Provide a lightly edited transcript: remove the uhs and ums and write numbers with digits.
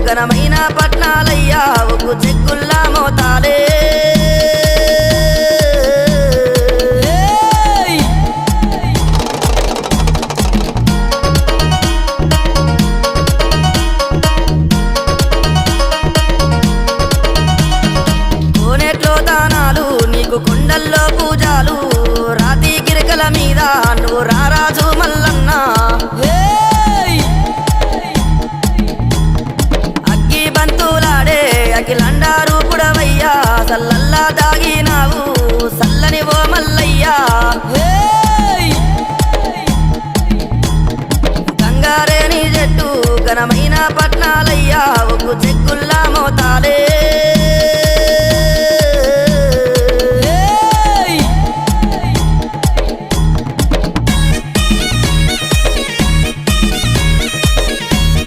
ఘనమైన పట్నాలయ్యా ఒగ్గు చెక్కుల్లా మోతాలే కోనేట్లో దానాలు నీకు కొండల్లో పూజాలు రాతి గిరికల మీద నువ్వు రారాజు మల్లన్న అగ్గి బంతులాడే అఖిలండారు పుడవయ్యా సల్లల్లా దాగినావు సల్లని ఓ మల్లయ్యా గంగారేని జట్టు ఘనమైన పట్నాలయ్యా ఒగ్గు చెక్కుల్లా మోతాలే